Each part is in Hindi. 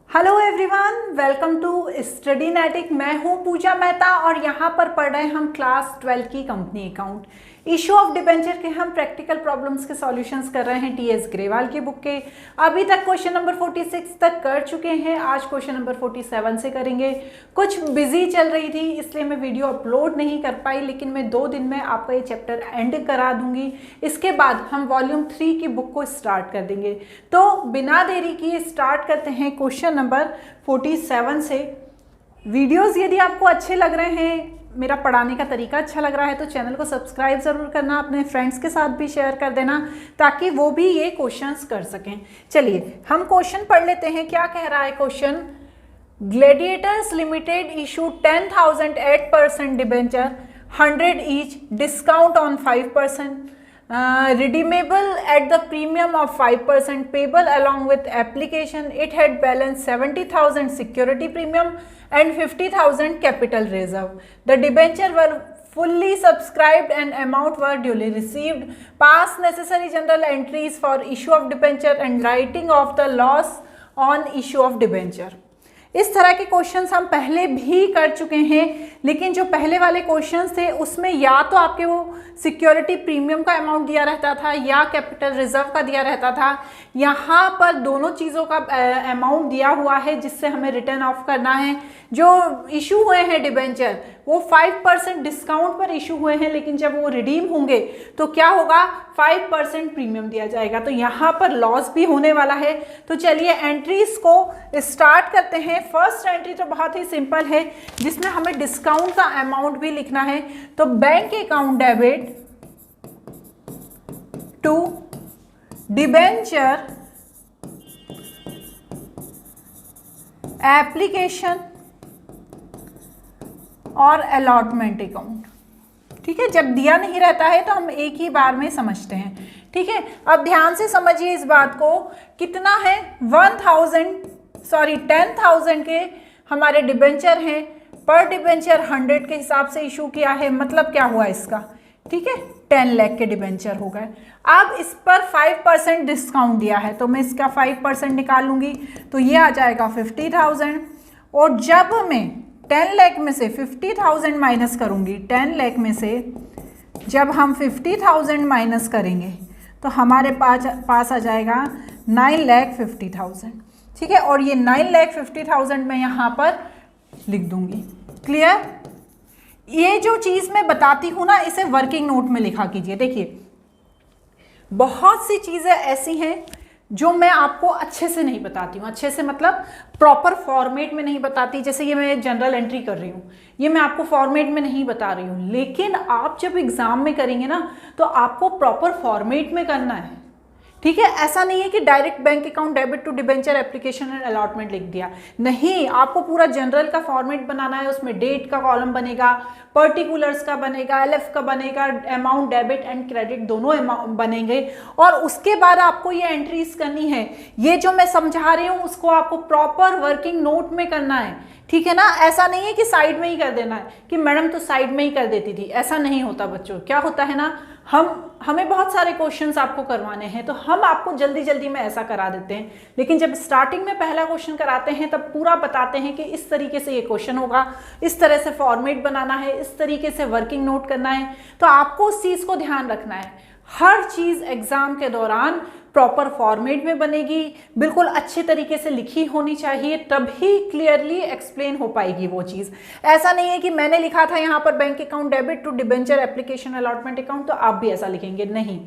Hello everyone, welcome to Studynetic. मैं हूं पूजा मेहता और यहाँ पर पढ़ रहे हैं हम क्लास 12 की company account. Issue of debenture के हम प्रैक्टिकल प्रॉब्लम्स के सॉल्यूशंस कर रहे हैं टीएस ग्रेवाल की बुक के। अभी तक क्वेश्चन नंबर 46 तक कर चुके हैं, आज क्वेश्चन नंबर 47 से करेंगे। कुछ बिजी चल रही थी इसलिए मैं वीडियो अपलोड नहीं कर पाई, लेकिन मैं 2 दिन में आपका ये चैप्टर एंड करा दूंगी। इसके बाद हम वॉल्यूम 3 की बुक को स्टार्ट कर देंगे। तो बिना देरी किए स्टार्ट करते हैं क्वेश्चन नंबर 47 से। वीडियोस यदि आपको अच्छे लग रहे हैं, मेरा पढ़ाने का तरीका अच्छा लग रहा है, तो चैनल को सब्सक्राइब ज़रूर करना, अपने फ्रेंड्स के साथ भी शेयर कर देना ताकि वो भी ये क्वेश्चंस कर सकें। चलिए हम क्वेश्चन पढ़ लेते हैं। क्या कह रहा है question? Gladiators limited issue 10,000 8% debenture 100 each, discount on 5%, redeemable at the premium of 5%, payable along with application. It had balance 70,000 security premium and 50,000 capital reserve. The debenture were fully subscribed and amount were duly received. Pass necessary general entries for issue of debenture and writing of the loss on issue of debenture. इस तरह के क्वेश्चंस हम पहले भी कर चुके हैं, लेकिन जो पहले वाले क्वेश्चंस थे उसमें या तो आपके वो सिक्योरिटी प्रीमियम का अमाउंट दिया रहता था या कैपिटल रिजर्व का दिया रहता था। यहाँ पर दोनों चीज़ों का अमाउंट दिया हुआ है जिससे हमें रिटर्न ऑफ करना है। जो इशू हुए हैं डिबेंचर वो 5% डिस्काउंट पर इशू हुए हैं, लेकिन जब वो रिडीम होंगे तो क्या होगा? 5% प्रीमियम दिया जाएगा। तो यहाँ पर लॉस भी होने वाला है। तो चलिए एंट्रीज को स्टार्ट करते हैं। फर्स्ट एंट्री तो बहुत ही सिंपल है, जिसमें हमें डिस्काउंट का अमाउंट भी लिखना है। तो bank account debit to debenture application और अलॉटमेंट अकाउंट। ठीक है, जब दिया नहीं रहता है तो हम एक ही बार में समझते हैं। ठीक है, अब ध्यान से समझिए इस बात को। कितना है? 10,000 के हमारे डिबेंचर हैं। पर डिबेंचर 100 के हिसाब से इशू किया है। मतलब क्या हुआ इसका? ठीक है, 10 लाख के डिबेंचर हो गए। अब इस पर 5% डिस्काउंट दिया है तो मैं इसका 5% निकाल लूंगी, तो ये आ जाएगा 50,000। और जब मैं 10 लाख में से 50,000 माइनस करूंगी, 10 लाख में से जब हम 50,000 माइनस करेंगे तो हमारे पास आ जाएगा 9,50,000। ठीक है, और ये 9,50,000 मैं यहाँ पर लिख दूंगी। क्लियर? ये जो चीज़ मैं बताती हूँ ना, इसे वर्किंग नोट में लिखा कीजिए। देखिए बहुत सी चीज़ें ऐसी हैं जो मैं आपको अच्छे से नहीं बताती हूँ। अच्छे से मतलब प्रॉपर फॉर्मेट में नहीं बताती। जैसे ये मैं जनरल एंट्री कर रही हूँ, ये मैं आपको फॉर्मेट में नहीं बता रही हूँ, लेकिन आप जब एग्जाम में करेंगे ना तो आपको प्रॉपर फॉर्मेट में करना है। ठीक है, ऐसा नहीं है कि direct bank account debit to debenture application and allotment लिख दिया। नहीं, आपको पूरा जनरल का फॉर्मेट बनाना है। उसमें डेट का कॉलम बनेगा, पर्टिकुलर्स का बनेगा, एलएफ का बनेगा, अमाउंट डेबिट एंड क्रेडिट दोनों अमाउंट बनेंगे। और उसके बाद आपको ये एंट्रीज करनी है। ये जो मैं समझा रही हूँ उसको आपको प्रॉपर वर्किंग नोट में करना है। ठीक है ना? ऐसा नहीं है कि साइड में ही कर देना है कि मैडम तो साइड में ही कर देती थी। ऐसा नहीं होता बच्चों। क्या होता है ना, हमें बहुत सारे क्वेश्चंस आपको करवाने हैं तो हम आपको जल्दी जल्दी में ऐसा करा देते हैं, लेकिन जब स्टार्टिंग में पहला क्वेश्चन कराते हैं तब पूरा बताते हैं कि इस तरीके से ये क्वेश्चन होगा, इस तरह से फॉर्मेट बनाना है, इस तरीके से वर्किंग नोट करना है। तो आपको उस चीज़ को ध्यान रखना है। हर चीज़ एग्जाम के दौरान प्रॉपर फॉर्मेट में बनेगी, बिल्कुल अच्छे तरीके से लिखी होनी चाहिए, तभी क्लियरली एक्सप्लेन हो पाएगी वो चीज़। ऐसा नहीं है कि मैंने लिखा था यहाँ पर bank account debit to debenture application allotment account तो आप भी ऐसा लिखेंगे। नहीं,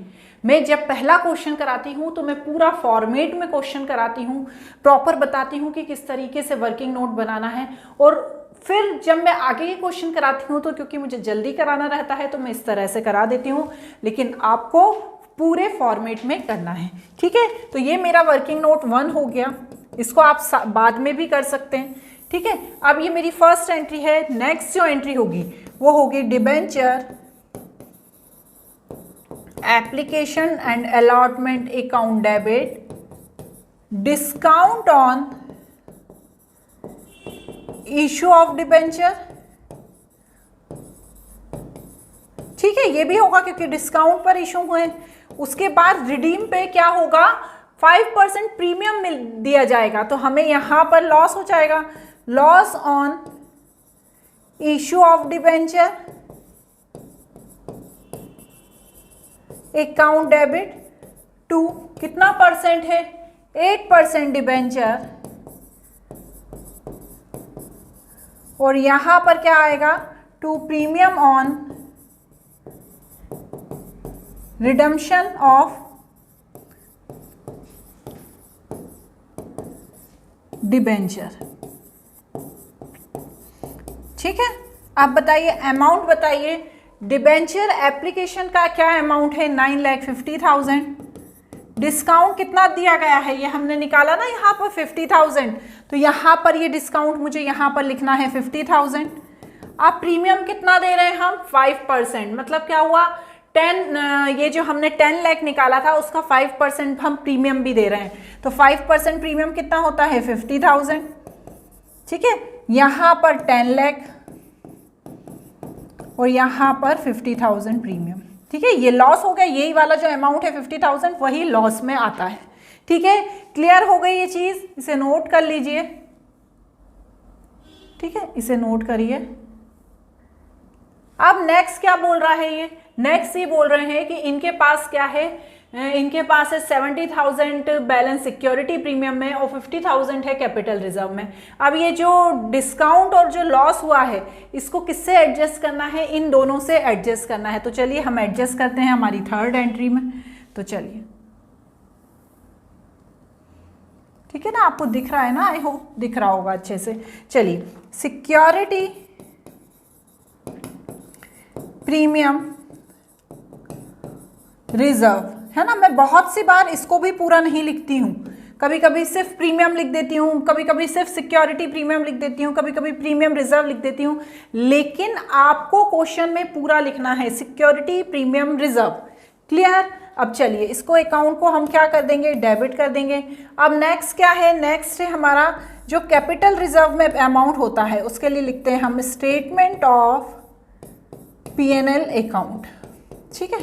मैं जब पहला क्वेश्चन कराती हूँ तो मैं पूरा फॉर्मेट में क्वेश्चन कराती हूँ, प्रॉपर बताती हूँ कि किस तरीके से वर्किंग नोट बनाना है। और फिर जब मैं आगे ये क्वेश्चन कराती हूँ तो क्योंकि मुझे जल्दी कराना रहता है तो मैं इस तरह से करा देती हूँ, लेकिन आपको पूरे फॉर्मेट में करना है। ठीक है, तो ये मेरा वर्किंग नोट 1 हो गया। इसको आप बाद में भी कर सकते हैं। ठीक है, अब ये मेरी फर्स्ट एंट्री है। नेक्स्ट जो एंट्री होगी वो होगी debenture application and allotment account debit, discount on issue of debenture. ठीक है, ये भी होगा क्योंकि डिस्काउंट पर इशू हुए। उसके बाद रिडीम पे क्या होगा? 5% प्रीमियम दिया जाएगा, तो हमें यहाँ पर लॉस हो जाएगा, loss on issue of debenture account debit to कितना परसेंट है, 8% डिबेंचर, और यहां पर क्या आएगा, to premium on redemption of debenture. ठीक है, आप बताइए अमाउंट बताइए, डिबेंचर एप्लीकेशन का क्या अमाउंट है, 9,50,000। डिस्काउंट कितना दिया गया है, ये हमने निकाला ना यहाँ पर 50,000, तो यहाँ पर ये डिस्काउंट मुझे यहाँ पर लिखना है 50,000। आप प्रीमियम कितना दे रहे हैं हम, 5%, मतलब क्या हुआ, 10 ये जो हमने 10 लाख निकाला था उसका 5% हम प्रीमियम भी दे रहे हैं, तो 5% प्रीमियम कितना होता है, 50,000। ठीक है, यहाँ पर 10 लाख और यहाँ पर 50,000 प्रीमियम। ठीक है, ये लॉस हो गया, यही वाला जो अमाउंट है 50,000 वही लॉस में आता है। ठीक है, क्लियर हो गई ये चीज़, इसे नोट कर लीजिए। ठीक है, इसे नोट करिए। अब नेक्स्ट क्या बोल रहा है ये, नेक्स्ट ये बोल रहे हैं कि इनके पास क्या है, इनके पास है 70,000 बैलेंस सिक्योरिटी प्रीमियम में और 50,000 है कैपिटल रिजर्व में। अब ये जो डिस्काउंट और जो लॉस हुआ है इसको किससे एडजस्ट करना है, इन दोनों से एडजस्ट करना है। तो चलिए हम एडजस्ट करते हैं हमारी थर्ड एंट्री में। तो चलिए, ठीक है ना, आपको दिख रहा है ना, आई होप दिख रहा होगा अच्छे से। चलिए, सिक्योरिटी प्रीमियम रिजर्व है ना, मैं बहुत सी बार इसको भी पूरा नहीं लिखती हूँ, कभी कभी सिर्फ प्रीमियम लिख देती हूँ, कभी कभी सिर्फ सिक्योरिटी प्रीमियम लिख देती हूँ, कभी कभी प्रीमियम रिजर्व लिख देती हूँ, लेकिन आपको क्वेश्चन में पूरा लिखना है सिक्योरिटी प्रीमियम रिजर्व। क्लियर। अब चलिए इसको अकाउंट को हम क्या कर देंगे, डेबिट कर देंगे। अब नेक्स्ट क्या है, नेक्स्ट है हमारा जो कैपिटल रिजर्व में अमाउंट होता है उसके लिए लिखते हैं हम स्टेटमेंट ऑफ P&L अकाउंट। ठीक है,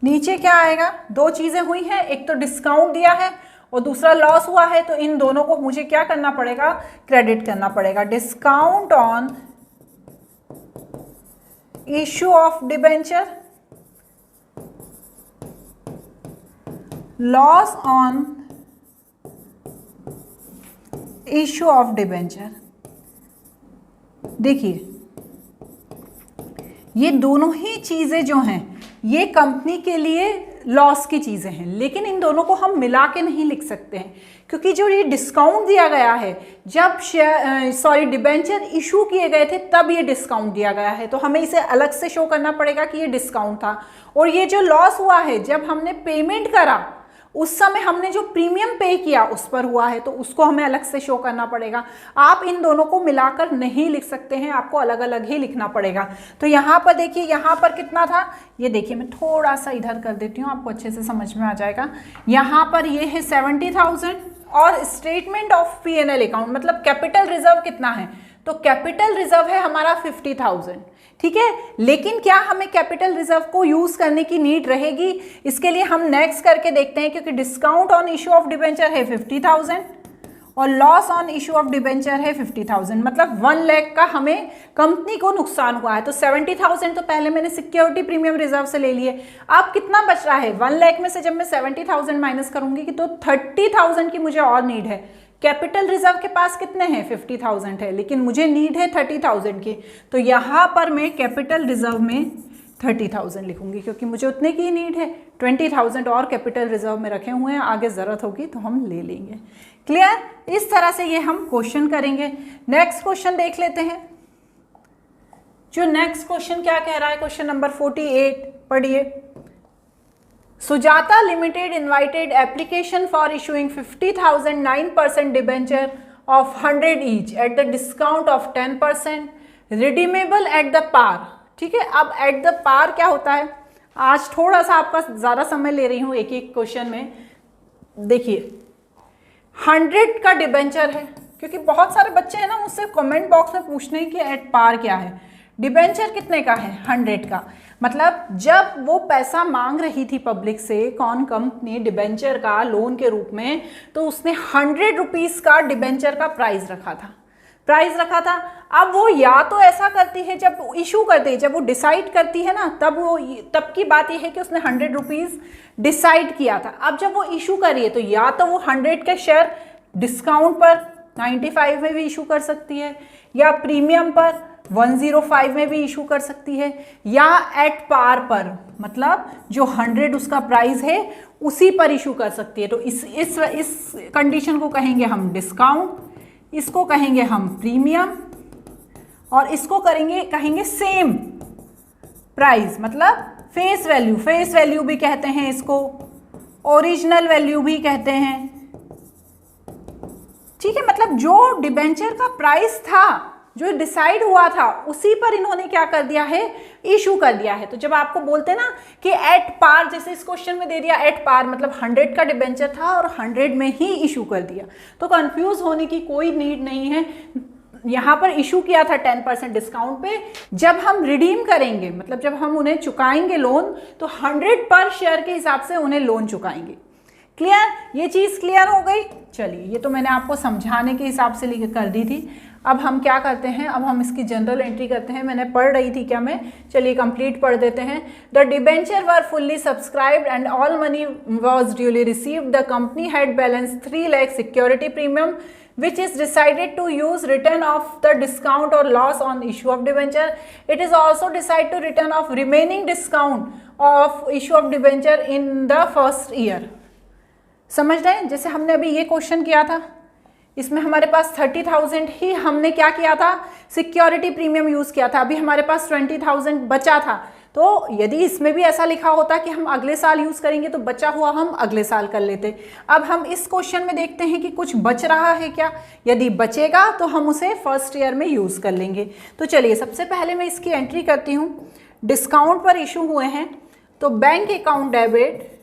नीचे क्या आएगा, दो चीजें हुई हैं, एक तो डिस्काउंट दिया है और दूसरा लॉस हुआ है, तो इन दोनों को मुझे क्या करना पड़ेगा, क्रेडिट करना पड़ेगा। Discount on issue of debenture, loss on issue of debenture. देखिए ये दोनों ही चीजें जो हैं ये कंपनी के लिए लॉस की चीजें हैं, लेकिन इन दोनों को हम मिला के नहीं लिख सकते हैं, क्योंकि जो ये डिस्काउंट दिया गया है, जब डिबेंचर इशू किए गए थे तब ये डिस्काउंट दिया गया है, तो हमें इसे अलग से शो करना पड़ेगा कि ये डिस्काउंट था। और ये जो लॉस हुआ है जब हमने पेमेंट करा उस समय हमने जो प्रीमियम पे किया उस पर हुआ है, तो उसको हमें अलग से शो करना पड़ेगा। आप इन दोनों को मिलाकर नहीं लिख सकते हैं, आपको अलग अलग ही लिखना पड़ेगा। तो यहाँ पर देखिए, यहाँ पर कितना था, ये देखिए मैं थोड़ा सा इधर कर देती हूँ, आपको अच्छे से समझ में आ जाएगा। यहाँ पर ये है 70,000 और स्टेटमेंट ऑफ P&L अकाउंट मतलब कैपिटल रिजर्व कितना है, तो कैपिटल रिजर्व है हमारा 50,000। ठीक है, लेकिन क्या हमें कैपिटल रिजर्व को यूज करने की नीड रहेगी, इसके लिए हम नेक्स्ट करके देखते हैं, क्योंकि discount on issue of debenture है 50,000 और loss on issue of debenture है 50,000, मतलब 1 लाख का हमें कंपनी को नुकसान हुआ है। तो 70,000 तो पहले मैंने सिक्योरिटी प्रीमियम रिजर्व से ले लिए, अब कितना बच रहा है, 1 लाख में से जब मैं 70,000 माइनस करूंगी तो 30,000 की मुझे और नीड है। कैपिटल रिजर्व के पास कितने हैं, 50,000 है, लेकिन मुझे नीड है 30,000 की, तो यहाँ पर मैं कैपिटल रिजर्व में 30,000 लिखूंगी, क्योंकि मुझे उतने की नीड है। 20,000 और कैपिटल रिजर्व में रखे हुए हैं, आगे ज़रूरत होगी तो हम ले लेंगे। क्लियर, इस तरह से ये हम क्वेश्चन करेंगे। नेक्स्ट क्वेश्चन देख लेते हैं। जो नेक्स्ट क्वेश्चन क्या कह रहा है, क्वेश्चन नंबर 48 पढ़िए। Sujata limited invited application for issuing 50,000 9% debenture of 100 each at the discount of 10%, redeemable at the par. ठीक है, अब एट द पार क्या होता है, आज थोड़ा सा आपका ज़्यादा समय ले रही हूँ एक एक क्वेश्चन में। देखिए 100 का डिबेंचर है, क्योंकि बहुत सारे बच्चे हैं ना मुझसे कमेंट बॉक्स में पूछने हैं कि एट पार क्या है। डिबेंचर कितने का है? 100 का। मतलब जब वो पैसा मांग रही थी पब्लिक से, कौन कंपनी, डिबेंचर का लोन के रूप में, तो उसने 100 रुपीज़ का डिबेंचर का प्राइस रखा था। अब वो या तो ऐसा करती है जब इशू करती है, जब वो डिसाइड करती है ना, तब की बात ये है कि उसने 100 रुपीज़ डिसाइड किया था। अब जब वो इशू कर रही है तो या तो वो 100 के शेयर डिस्काउंट पर 95 में भी इशू कर सकती है, या प्रीमियम पर 105 में भी इशू कर सकती है, या एट पार पर, मतलब जो 100 उसका प्राइस है उसी पर इशू कर सकती है। तो इस कंडीशन को कहेंगे हम डिस्काउंट, इसको कहेंगे हम प्रीमियम, और इसको कहेंगे सेम प्राइस, मतलब फेस वैल्यू भी कहते हैं इसको, ओरिजिनल वैल्यू भी कहते हैं। ठीक है, मतलब जो डिबेंचर का प्राइस था, जो डिसाइड हुआ था, उसी पर इन्होंने क्या कर दिया है? इशू कर दिया है। तो जब आपको बोलते हैं ना कि एट पार, जैसे इस क्वेश्चन में दे दिया एट पार, मतलब 100 का डिबेंचर था और 100 में ही इशू कर दिया, तो कंफ्यूज होने की कोई नीड नहीं है। यहाँ पर इशू किया था 10% डिस्काउंट पे, जब हम रिडीम करेंगे, मतलब जब हम उन्हें चुकाएंगे लोन, तो 100 पर शेयर के हिसाब से उन्हें लोन चुकाएंगे। क्लियर? ये चीज़ क्लियर हो गई? चलिए, ये तो मैंने आपको समझाने के हिसाब से कर दी थी। अब हम क्या करते हैं, अब हम इसकी जनरल एंट्री करते हैं। मैंने पढ़ रही थी क्या मैं? चलिए कंप्लीट पढ़ देते हैं। The debenture were fully subscribed and all money was duly received. The company had balance 3 lakh security premium which is decided to use return of the discount or loss on issue of debenture. It is also decided to return of remaining discount of issue of debenture in the first year. समझ रहे हैं? जैसे हमने अभी ये क्वेश्चन किया था, इसमें हमारे पास 30,000 ही हमने क्या किया था? सिक्योरिटी प्रीमियम यूज़ किया था। अभी हमारे पास 20,000 बचा था। तो यदि इसमें भी ऐसा लिखा होता कि हम अगले साल यूज़ करेंगे, तो बचा हुआ हम अगले साल कर लेते। अब हम इस क्वेश्चन में देखते हैं कि कुछ बच रहा है क्या। यदि बचेगा तो हम उसे फर्स्ट ईयर में यूज़ कर लेंगे। तो चलिए, सबसे पहले मैं इसकी एंट्री करती हूँ। डिस्काउंट पर इशू हुए हैं, तो bank account debit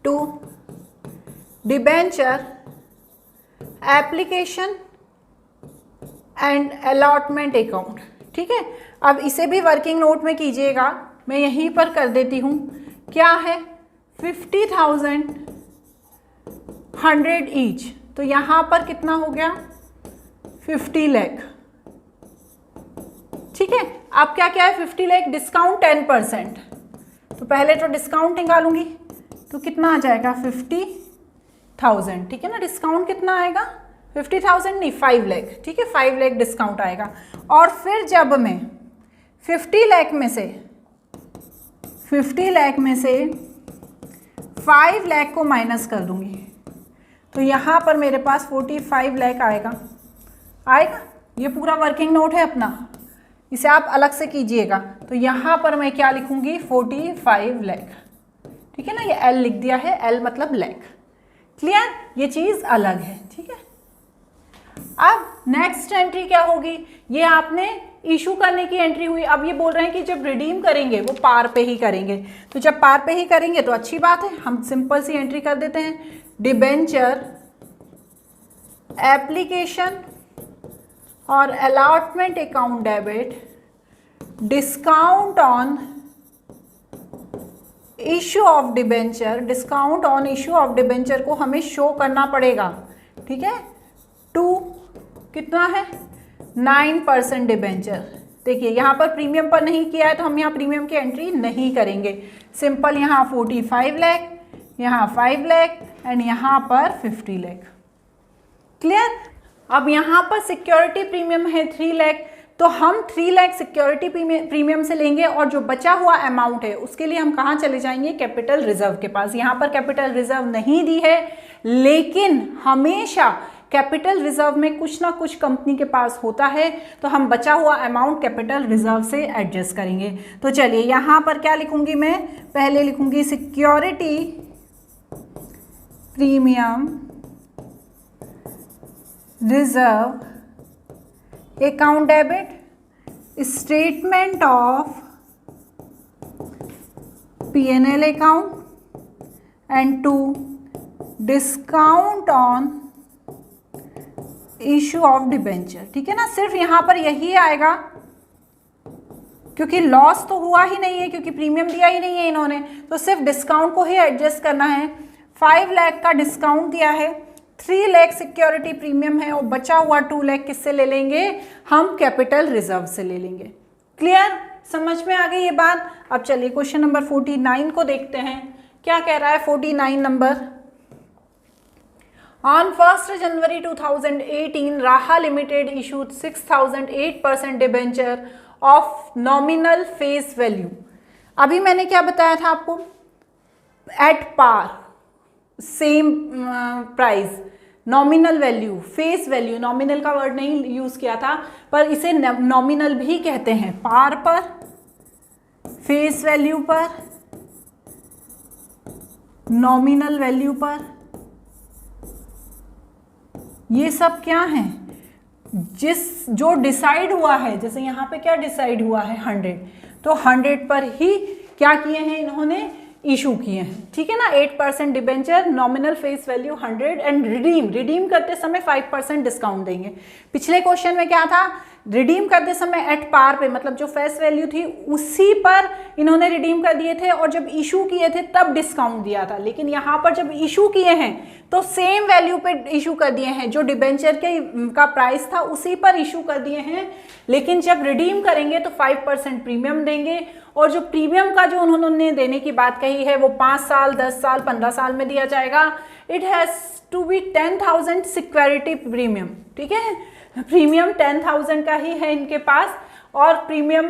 to debenture application and allotment account. ठीक है, अब इसे भी वर्किंग नोट में कीजिएगा, मैं यहीं पर कर देती हूँ। क्या है? 50,000 100 ईच, तो यहाँ पर कितना हो गया? 50 लाख। ठीक है, अब क्या क्या है? 50 लाख डिस्काउंट 10%, तो पहले तो डिस्काउंट निकालूंगी, तो कितना आ जाएगा? 50,000। ठीक है ना, डिस्काउंट कितना आएगा? 50,000 नहीं, 5 लाख। ठीक है, 5 लाख डिस्काउंट आएगा। और फिर जब मैं 50 लाख में से 5 लाख को माइनस कर दूंगी, तो यहाँ पर मेरे पास 45 लाख आएगा। ये पूरा वर्किंग नोट है अपना, इसे आप अलग से कीजिएगा। तो यहाँ पर मैं क्या लिखूंगी? 45 लाख। ठीक है ना, ये एल लिख दिया है, एल मतलब लाख। क्लियर? ये चीज़ अलग है। ठीक है, अब नेक्स्ट एंट्री क्या होगी? ये आपने इशू करने की एंट्री हुई। अब ये बोल रहे हैं कि जब रिडीम करेंगे वो पार पे ही करेंगे, तो जब पार पे ही करेंगे तो अच्छी बात है, हम सिंपल सी एंट्री कर देते हैं। डिबेंचर एप्लीकेशन और allotment account debit discount on issue of debenture. Discount on issue of debenture को हमें शो करना पड़ेगा। ठीक है, 2 कितना है? 9% डिबेंचर। देखिए, यहाँ पर प्रीमियम पर नहीं किया है, तो हम यहाँ प्रीमियम की एंट्री नहीं करेंगे। सिंपल यहाँ 45 लाख, यहाँ 5 लाख एंड यहाँ पर 50 लाख। क्लियर? अब यहाँ पर सिक्योरिटी प्रीमियम है 3 लाख, तो हम 3 लाख सिक्योरिटी प्रीमियम से लेंगे, और जो बचा हुआ अमाउंट है उसके लिए हम कहाँ चले जाएंगे? कैपिटल रिजर्व के पास। यहाँ पर कैपिटल रिजर्व नहीं दी है, लेकिन हमेशा कैपिटल रिजर्व में कुछ ना कुछ कंपनी के पास होता है, तो हम बचा हुआ अमाउंट कैपिटल रिजर्व से एडजस्ट करेंगे। तो चलिए, यहाँ पर क्या लिखूंगी मैं? पहले लिखूंगी security premium reserve account debit statement of P&L account and 2 discount on issue of debenture, ठीक है ना, सिर्फ यहाँ पर यही आएगा क्योंकि लॉस तो हुआ ही नहीं है, क्योंकि प्रीमियम दिया ही नहीं है इन्होंने, तो सिर्फ डिस्काउंट को ही एडजस्ट करना है। 5 लाख का डिस्काउंट दिया है, 3 लाख सिक्योरिटी प्रीमियम है और बचा हुआ 2 लाख किससे ले लेंगे, हम कैपिटल रिजर्व से ले लेंगे। क्लियर, समझ में आ गई ये बात। अब चलिए क्वेश्चन नंबर 49 को देखते हैं, क्या कह रहा है 49 नंबर। ऑन 1 जनवरी 2018 Raha limited issued 6008% debenture of nominal face value. अभी मैंने क्या बताया था आपको, at par, same price, nominal value, face value, nominal का वर्ड नहीं यूज किया था पर इसे नॉमिनल भी कहते हैं, पार पर, फेस वैल्यू पर, नॉमिनल वैल्यू पर, ये सब क्या है, जो डिसाइड हुआ है, जैसे यहाँ पे क्या डिसाइड हुआ है 100, तो 100 पर ही क्या किए हैं इन्होंने, इशू किए हैं, ठीक है ना। 8% debenture, nominal face value 100 and redeem करते समय 5% डिस्काउंट देंगे। पिछले क्वेश्चन में क्या था, रिडीम करते समय एट पार पे, मतलब जो फेस वैल्यू थी उसी पर इन्होंने रिडीम कर दिए थे और जब इशू किए थे तब डिस्काउंट दिया था, लेकिन यहाँ पर जब इशू किए हैं तो सेम वैल्यू पे इशू कर दिए हैं, जो डिबेंचर का प्राइस था उसी पर इशू कर दिए हैं, लेकिन जब रिडीम करेंगे तो 5% प्रीमियम देंगे और जो प्रीमियम का जो उन्होंने देने की बात कही है वो 5 साल, 10 साल, 15 साल में दिया जाएगा। It has to be 10,000 security premium, ठीक है, प्रीमियम 10,000 का ही है इनके पास और प्रीमियम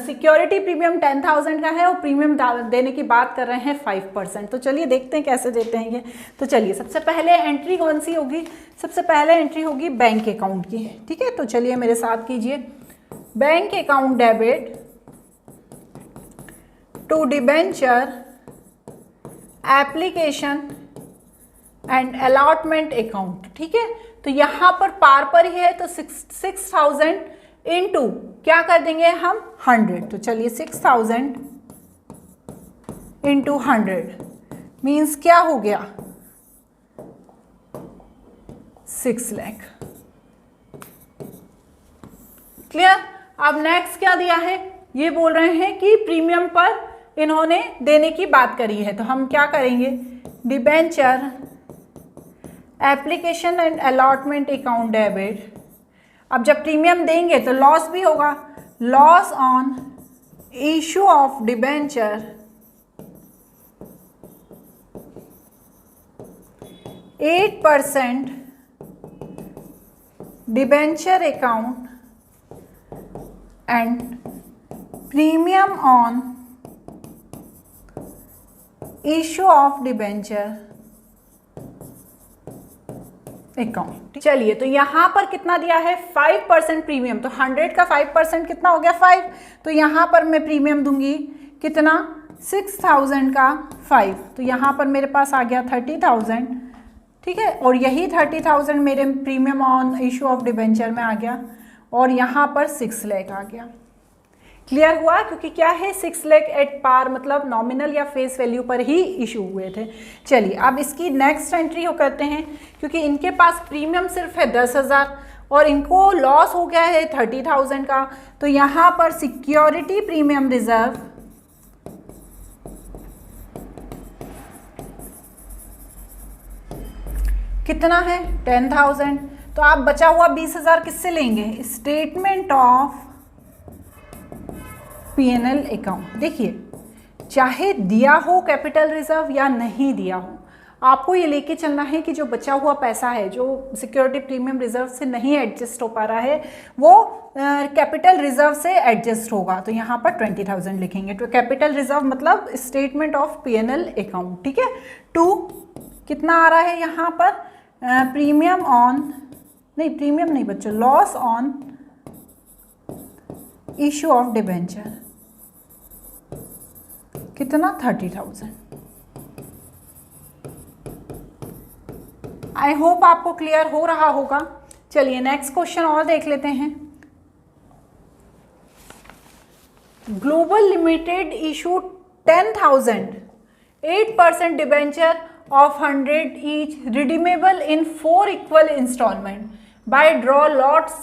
सिक्योरिटी प्रीमियम 10,000 का है और प्रीमियम देने की बात कर रहे हैं 5%। तो चलिए देखते हैं कैसे देते हैं ये। तो चलिए सबसे पहले एंट्री कौन सी होगी, सबसे पहले एंट्री होगी बैंक अकाउंट की, ठीक है। तो चलिए मेरे साथ कीजिए, bank account debit to debenture application and allotment account, ठीक है। तो यहाँ पर पार पर ही है तो 6,000 इंटू क्या कर देंगे हम 100, तो चलिए 6,000 इंटू 100 मीन्स क्या हो गया 6 लाख। क्लियर। अब नेक्स्ट क्या दिया है, ये बोल रहे हैं कि प्रीमियम पर इन्होंने देने की बात करी है, तो हम क्या करेंगे, debenture application and allotment account debit. अब जब प्रीमियम देंगे तो लॉस भी होगा, loss on issue of debenture 8% debenture account and premium on issue of debenture account. चलिए तो यहाँ पर कितना दिया है 5% प्रीमियम, तो 100 का 5% कितना हो गया 5, तो यहाँ पर मैं प्रीमियम दूंगी कितना 6,000 का 5, तो यहाँ पर मेरे पास आ गया 30,000, ठीक है, और यही 30,000 मेरे premium on issue of debenture में आ गया और यहाँ पर 6 लाख आ गया। क्लियर हुआ, क्योंकि क्या है 6 लाख एट पार, मतलब नॉमिनल या फेस वैल्यू पर ही इशू हुए थे। चलिए अब इसकी नेक्स्ट एंट्री हो करते हैं, क्योंकि इनके पास प्रीमियम सिर्फ है 10,000 और इनको लॉस हो गया है 30,000 का, तो यहाँ पर सिक्योरिटी प्रीमियम रिजर्व कितना है 10,000, तो आप बचा हुआ 20,000 किससे लेंगे, स्टेटमेंट ऑफ P&L अकाउंट। देखिए चाहे दिया हो कैपिटल रिजर्व या नहीं दिया हो, आपको ये लेके चलना है कि जो बचा हुआ पैसा है जो सिक्योरिटी प्रीमियम रिजर्व से नहीं एडजस्ट हो पा रहा है वो कैपिटल रिजर्व से एडजस्ट होगा, तो यहाँ पर 20,000 लिखेंगे। तो कैपिटल रिजर्व मतलब स्टेटमेंट ऑफ P&L अकाउंट, ठीक है। 2 कितना आ रहा है यहाँ पर प्रीमियम ऑन, नहीं प्रीमियम नहीं बच्चों, loss on issue of debenture कितना 30,000। आई होप आपको क्लियर हो रहा होगा। चलिए नेक्स्ट क्वेश्चन और देख लेते हैं। Global limited issue 10,000 8% debenture of 100 each redeemable in 4 equal installment by draw lots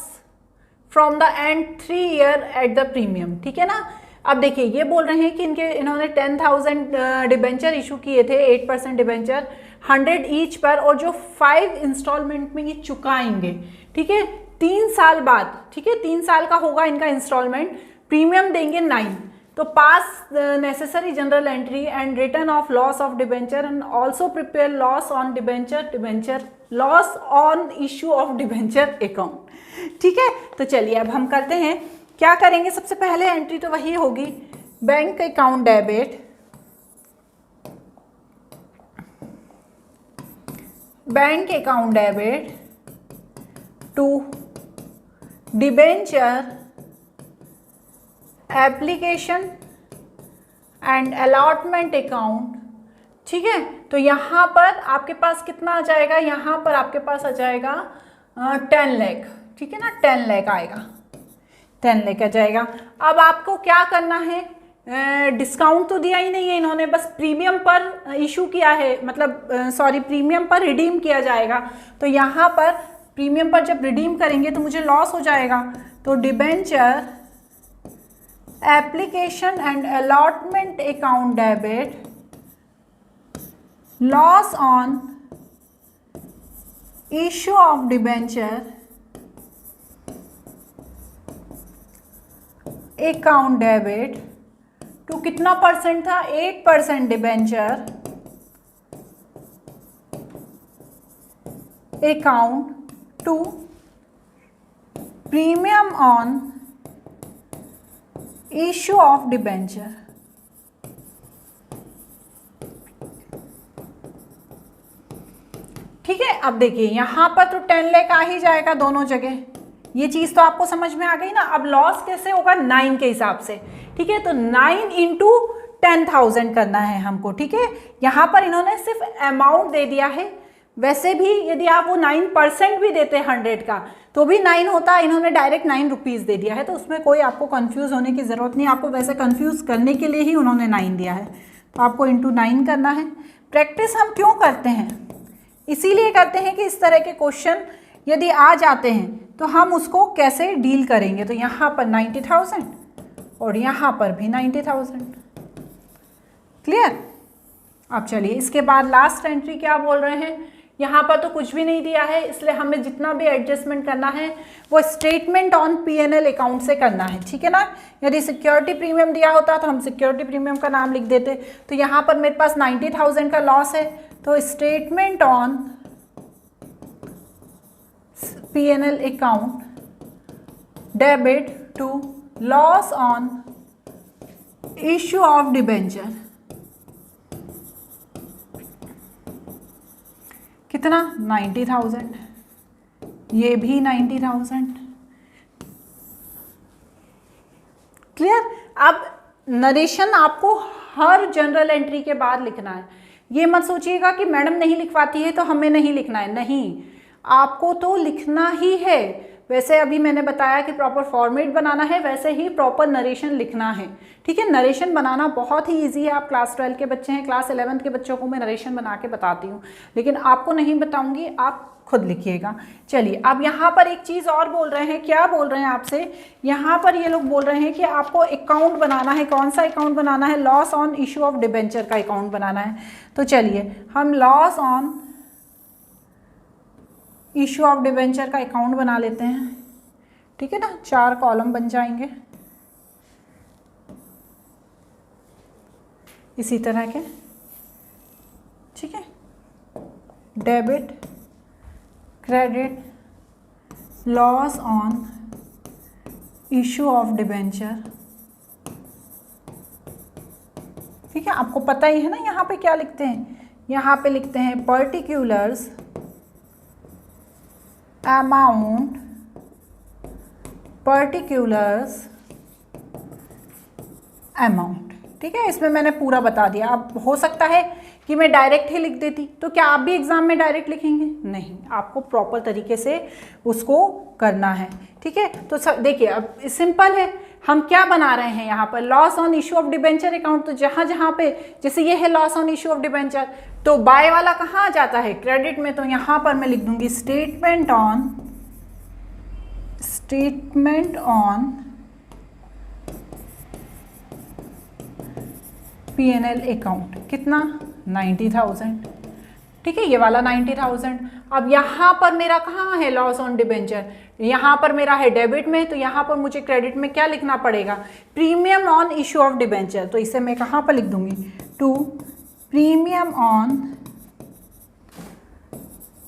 from the end 3 year at the premium. ठीक है ना। अब देखिए ये बोल रहे हैं कि इन्होंने 10,000 डिबेंचर इशू किए थे, 8% डिबेंचर 100 ईच पर, और जो 5 इंस्टॉलमेंट में ये चुकाएंगे। ठीक है, 3 साल बाद, ठीक है 3 साल का होगा इनका इंस्टॉलमेंट, प्रीमियम देंगे 9। तो पास necessary general entry and return of loss of debenture and also prepare loss on debenture loss on issue of debenture account. ठीक है, तो चलिए अब हम करते हैं, क्या करेंगे। सबसे पहले एंट्री तो वही होगी, bank account debit, bank account debit to debenture application and allotment account. ठीक है, तो यहाँ पर आपके पास कितना आ जाएगा, यहाँ पर आपके पास आ जाएगा 10 लाख। ठीक है ना, 10 लाख आएगा, 10 लाख आ जाएगा। अब आपको क्या करना है, डिस्काउंट तो दिया ही नहीं है इन्होंने, बस प्रीमियम पर इशू किया है, मतलब सॉरी प्रीमियम पर रिडीम किया जाएगा। तो यहाँ पर प्रीमियम पर जब रिडीम करेंगे तो मुझे लॉस हो जाएगा। तो debenture application and allotment account debit loss on issue of debenture account debit to कितना परसेंट था, 8% debenture account to premium on issue of debenture. ठीक है, अब देखिए यहां पर तो 10 लाख आ ही जाएगा दोनों जगह, ये चीज तो आपको समझ में आ गई ना। अब लॉस कैसे होगा, 9 के हिसाब से। ठीक है, तो 9 इंटू 10,000 करना है हमको। ठीक है, यहां पर इन्होंने सिर्फ अमाउंट दे दिया है, वैसे भी यदि आप वो 9% भी देते 100 का तो भी 9 होता, इन्होंने डायरेक्ट 9 रुपीज़ दे दिया है, तो उसमें कोई आपको कंफ्यूज होने की ज़रूरत नहीं। आपको वैसे कंफ्यूज करने के लिए ही उन्होंने 9 दिया है, तो आपको इंटू 9 करना है। प्रैक्टिस हम क्यों करते हैं, इसीलिए करते हैं कि इस तरह के क्वेश्चन यदि आ जाते हैं तो हम उसको कैसे डील करेंगे। तो यहाँ पर 90,000 और यहाँ पर भी 90,000। क्लियर। अब चलिए इसके बाद लास्ट एंट्री क्या बोल रहे हैं, यहाँ पर तो कुछ भी नहीं दिया है, इसलिए हमें जितना भी एडजस्टमेंट करना है वो स्टेटमेंट ऑन P&L अकाउंट से करना है। ठीक है ना, यदि सिक्योरिटी प्रीमियम दिया होता तो हम सिक्योरिटी प्रीमियम का नाम लिख देते। तो यहाँ पर मेरे पास 90,000 का लॉस है, तो statement on P&L account debit to loss on issue of debenture कितना, 90,000, ये भी 90,000। क्लियर। अब नरेशन आपको हर जनरल एंट्री के बाद लिखना है। ये मत सोचिएगा कि मैडम नहीं लिखवाती है तो हमें नहीं लिखना है, नहीं, आपको तो लिखना ही है। वैसे अभी मैंने बताया कि प्रॉपर फॉर्मेट बनाना है, वैसे ही प्रॉपर नरेशन लिखना है। ठीक है, नरेशन बनाना बहुत ही इजी है। आप क्लास 12 के बच्चे हैं, क्लास 11 के बच्चों को मैं नरेशन बना के बताती हूँ, लेकिन आपको नहीं बताऊंगी, आप खुद लिखिएगा। चलिए अब यहाँ पर एक चीज़ और बोल रहे हैं, क्या बोल रहे हैं आपसे, यहाँ पर ये लोग बोल रहे हैं कि आपको अकाउंट बनाना है। कौन सा अकाउंट बनाना है, loss on issue of debenture का अकाउंट बनाना है। तो चलिए हम loss on issue of debenture का अकाउंट बना लेते हैं। ठीक है ना, 4 कॉलम बन जाएंगे इसी तरह के। ठीक है, debit, credit, loss on issue of debenture. ठीक है, आपको पता ही है ना यहाँ पे क्या लिखते हैं, यहाँ पे लिखते हैं पर्टिकुलर्स अमाउंट, पर्टिकुलर्स अमाउंट। ठीक है, इसमें मैंने पूरा बता दिया। अब हो सकता है कि मैं डायरेक्ट ही लिख देती, तो क्या आप भी एग्जाम में डायरेक्ट लिखेंगे, नहीं, आपको प्रॉपर तरीके से उसको करना है। ठीक है, तो देखिए अब सिंपल है, हम क्या बना रहे हैं यहाँ पर, loss on issue of debenture account. तो जहाँ जहाँ पे जैसे ये है loss on issue of debenture, तो बाय वाला कहाँ आ जाता है, क्रेडिट में। तो यहाँ पर मैं लिख दूंगी statement on statement on P&L account कितना 90,000, ठीक है, ये वाला 90,000। अब यहाँ पर मेरा कहाँ है लॉस ऑन डिबेंचर, यहाँ पर मेरा है डेबिट में, तो यहाँ पर मुझे क्रेडिट में क्या लिखना पड़ेगा, premium on issue of debenture. तो इसे मैं कहाँ पर लिख दूंगी, to premium on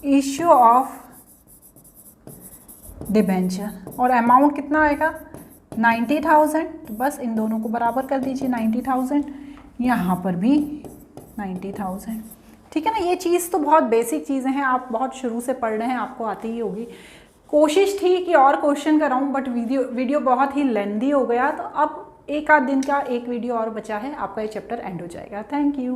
issue of debenture, और अमाउंट कितना आएगा 90,000। तो बस इन दोनों को बराबर कर दीजिए, 90,000, यहाँ पर भी 90,000, ठीक है ना। ये चीज़ तो बहुत बेसिक चीज़ें हैं, आप बहुत शुरू से पढ़ रहे हैं, आपको आती ही होगी। कोशिश थी कि और क्वेश्चन कराऊं, बट वीडियो बहुत ही लेंदी हो गया, तो अब एक आध दिन का एक वीडियो और बचा है, आपका ये चैप्टर एंड हो जाएगा। Thank you.